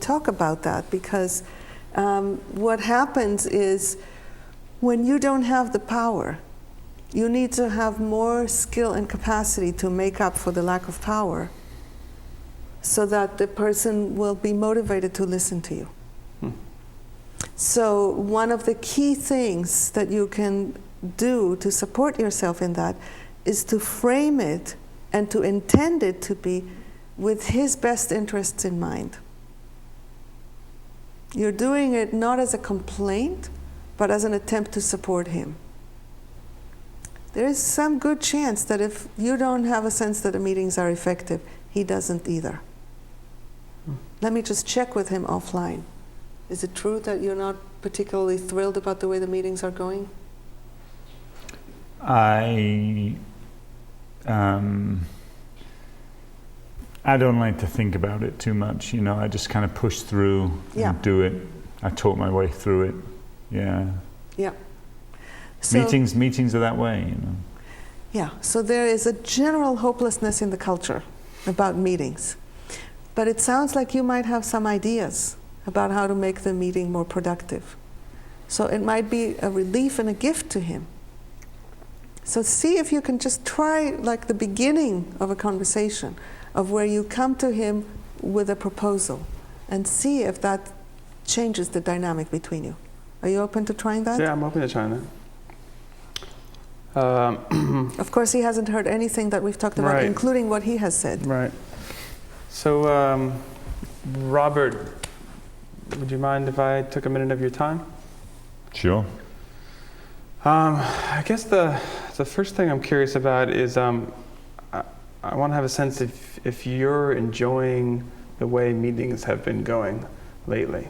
talk about that, because what happens is when you don't have the power, you need to have more skill and capacity to make up for the lack of power so that the person will be motivated to listen to you. So one of the key things that you can do to support yourself in that is to frame it and to intend it to be with his best interests in mind. You're doing it not as a complaint, but as an attempt to support him. There is some good chance that if you don't have a sense that the meetings are effective, he doesn't either. Let me just check with him offline. Is it true that you're not particularly thrilled about the way the meetings are going? I don't like to think about it too much, I just kind of push through and do it. I talk my way through it. Yeah. So, meetings are that way, Yeah, so there is a general hopelessness in the culture about meetings. But it sounds like you might have some ideas about how to make the meeting more productive. So it might be a relief and a gift to him. So see if you can just try like the beginning of a conversation of where you come to him with a proposal and see if that changes the dynamic between you. Are you open to trying that? Yeah, I'm open to trying that. Of course, he hasn't heard anything that we've talked about, including what he has said. Right. So, Robert, would you mind if I took a minute of your time? Sure. I guess the first thing I'm curious about is I want to have a sense if you're enjoying the way meetings have been going lately.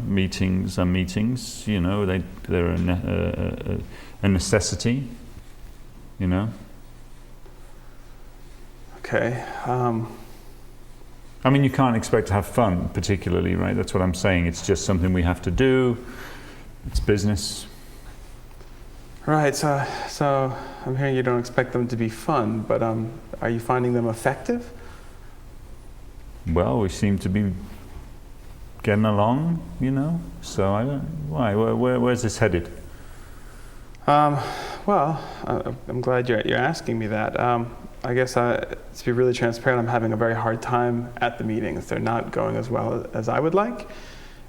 Meetings are meetings. They're a necessity. Okay. You can't expect to have fun, particularly, right? That's what I'm saying. It's just something we have to do. It's business. Right. So I'm hearing you don't expect them to be fun, but are you finding them effective? Well, we seem to be getting along, So I don't. Why? Where's this headed? Well, I'm glad you're asking me that. I guess to be really transparent, I'm having a very hard time at the meetings. They're not going as well as I would like,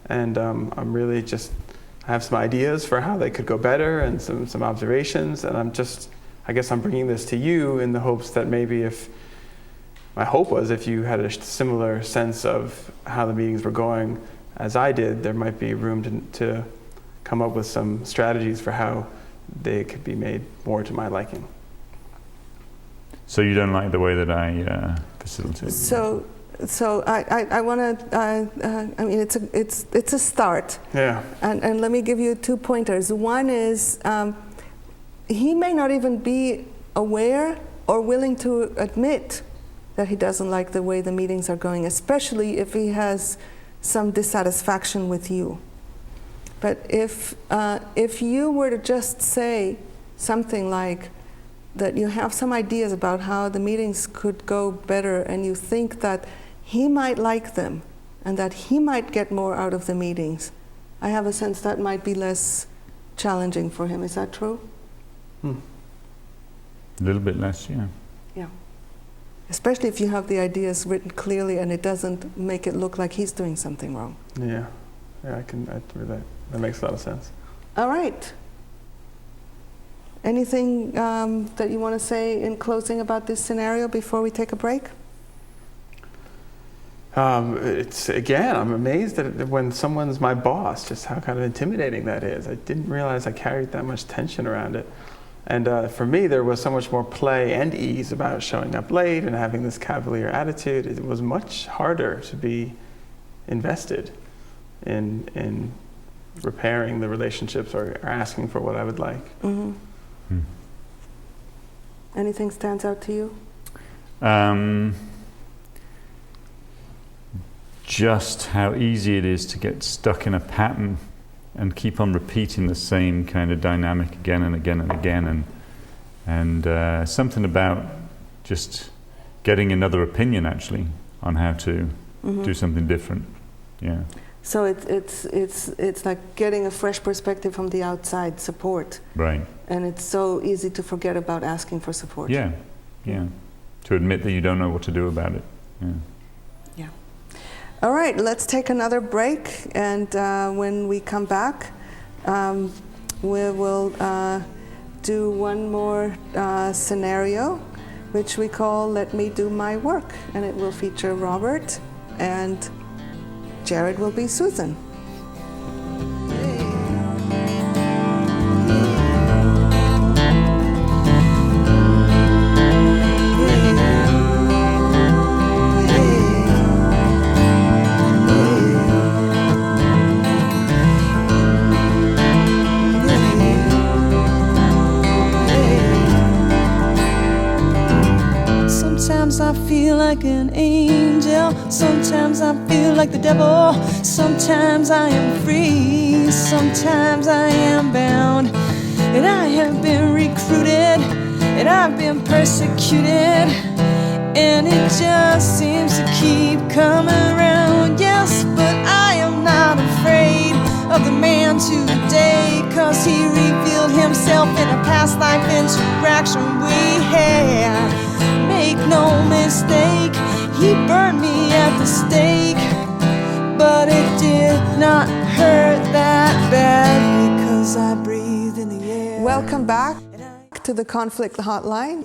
and I'm really I have some ideas for how they could go better and some observations, and I guess I'm bringing this to you in the hopes that maybe my hope was if you had a similar sense of how the meetings were going as I did, there might be room to come up with some strategies for how they could be made more to my liking. So you don't like the way that I facilitate? So I want to. It's a start. Yeah. And let me give you 2 pointers. One is he may not even be aware or willing to admit that he doesn't like the way the meetings are going, especially if he has some dissatisfaction with you. But if you were to just say something like that you have some ideas about how the meetings could go better and you think that he might like them and that he might get more out of the meetings, I have a sense that might be less challenging for him. Is that true? A little bit less, yeah. Yeah. Especially if you have the ideas written clearly and it doesn't make it look like he's doing something wrong. Yeah, that makes a lot of sense. All right. Anything that you want to say in closing about this scenario before we take a break? I'm amazed that when someone's my boss, just how kind of intimidating that is. I didn't realize I carried that much tension around it. And for me, there was so much more play and ease about showing up late and having this cavalier attitude. It was much harder to be invested in repairing the relationships or asking for what I would like. Mm-hmm. Anything stands out to you? Just how easy it is to get stuck in a pattern and keep on repeating the same kind of dynamic again and again and again, and something about just getting another opinion actually on how to do something different. Yeah. So it's like getting a fresh perspective from the outside support. Right. And it's so easy to forget about asking for support. Yeah. Yeah. To admit that you don't know what to do about it. Yeah. Yeah. All right, let's take another break, and when we come back, we will do one more scenario, which we call Let Me Do My Work, and it will feature Robert, and Jared will be Susan. Sometimes I feel like an angel, sometimes I feel like the devil, sometimes I am free, sometimes I am bound, and I have been recruited, and I've been persecuted, and it just seems to keep coming around. Yes, but I am not afraid of the man today, 'cause he revealed himself in a past life interaction we had. Make no mistake, he burned me at the stake, but it did not hurt that bad because I breathed in the air. Welcome back to the Conflict Hotline.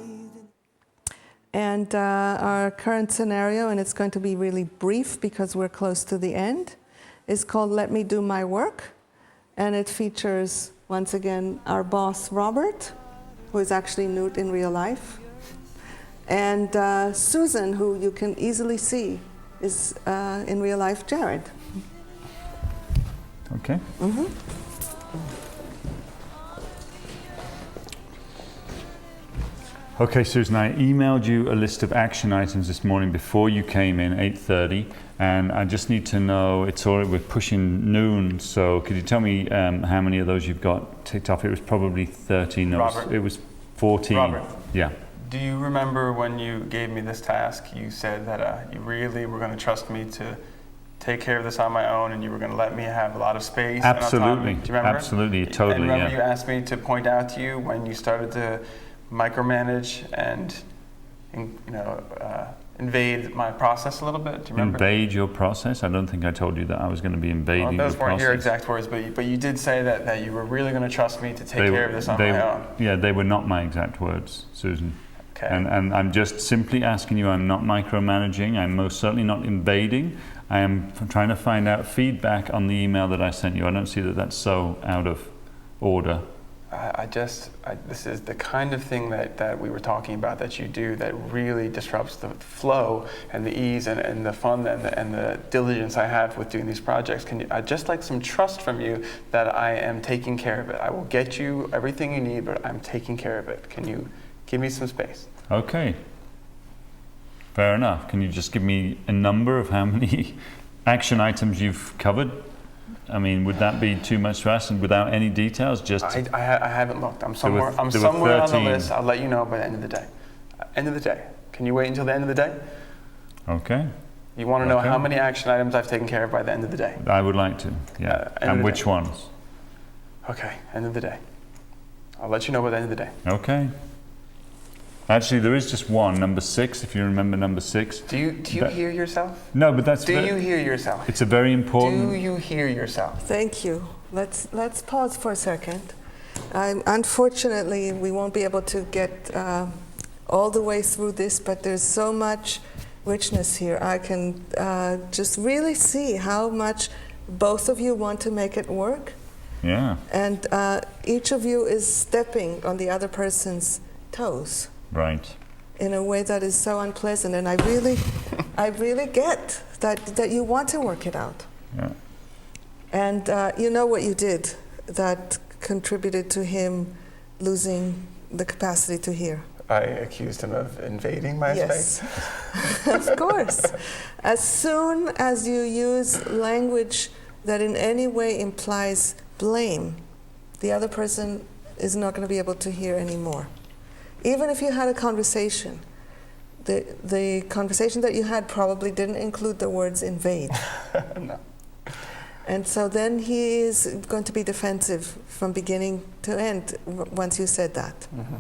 And our current scenario, and it's going to be really brief because we're close to the end, is called Let Me Do My Work. And it features, once again, our boss, Robert, who is actually Newt in real life. And Susan, who you can easily see, is in real life Jared. Okay. Okay, Susan, I emailed you a list of action items this morning before you came in, 8:30, and I just need to know, it's already, we're pushing noon, so could you tell me how many of those you've got ticked off? It was probably 13. Robert. It was 14. Robert. Yeah. Do you remember when you gave me this task, you said that you really were going to trust me to take care of this on my own, and you were going to let me have a lot of space and autonomy? Absolutely. Do you remember? Absolutely, totally, and remember yeah. you asked me to point out to you when you started to micromanage and invade my process a little bit? Do you remember? Invade your process? I don't think I told you that I was going to be invading your process. Those weren't your exact words, but you did say that you were really going to trust me to take care of this on my own. Yeah, they were not my exact words, Susan. Okay. And I'm just simply asking you, I'm not micromanaging, I'm most certainly not invading. I am trying to find out feedback on the email that I sent you. I don't see that that's so out of order. This is the kind of thing that we were talking about that you do that really disrupts the flow and the ease and the fun and the diligence I have with doing these projects. I'd just like some trust from you that I am taking care of it. I will get you everything you need, but I'm taking care of it. Can you give me some space? Okay. Fair enough. Can you just give me a number of how many action items you've covered? I mean, would that be too much to ask, and without any details? Just I haven't looked. I'm somewhere on the list. I'll let you know by the end of the day. End of the day. Can you wait until the end of the day? Okay. You want to know how many action items I've taken care of by the end of the day? I would like to, yeah. And which ones? Okay, end of the day. I'll let you know by the end of the day. Okay. Actually, there is just one, number 6, if you remember number 6. Do you hear yourself? No, but that's... Do you hear yourself? It's a very important... Do you hear yourself? Thank you. Let's pause for a second. Unfortunately, we won't be able to get all the way through this, but there's so much richness here. I can just really see how much both of you want to make it work. Yeah. And each of you is stepping on the other person's toes. Right. In a way that is so unpleasant, and I really get that you want to work it out. Yeah. And you know what you did that contributed to him losing the capacity to hear. I accused him of invading my space. Of course. As soon as you use language that in any way implies blame, the other person is not going to be able to hear anymore. Even if you had a conversation, the conversation that you had probably didn't include the words invade. No. And so then he is going to be defensive from beginning to end once you said that. Mm-hmm.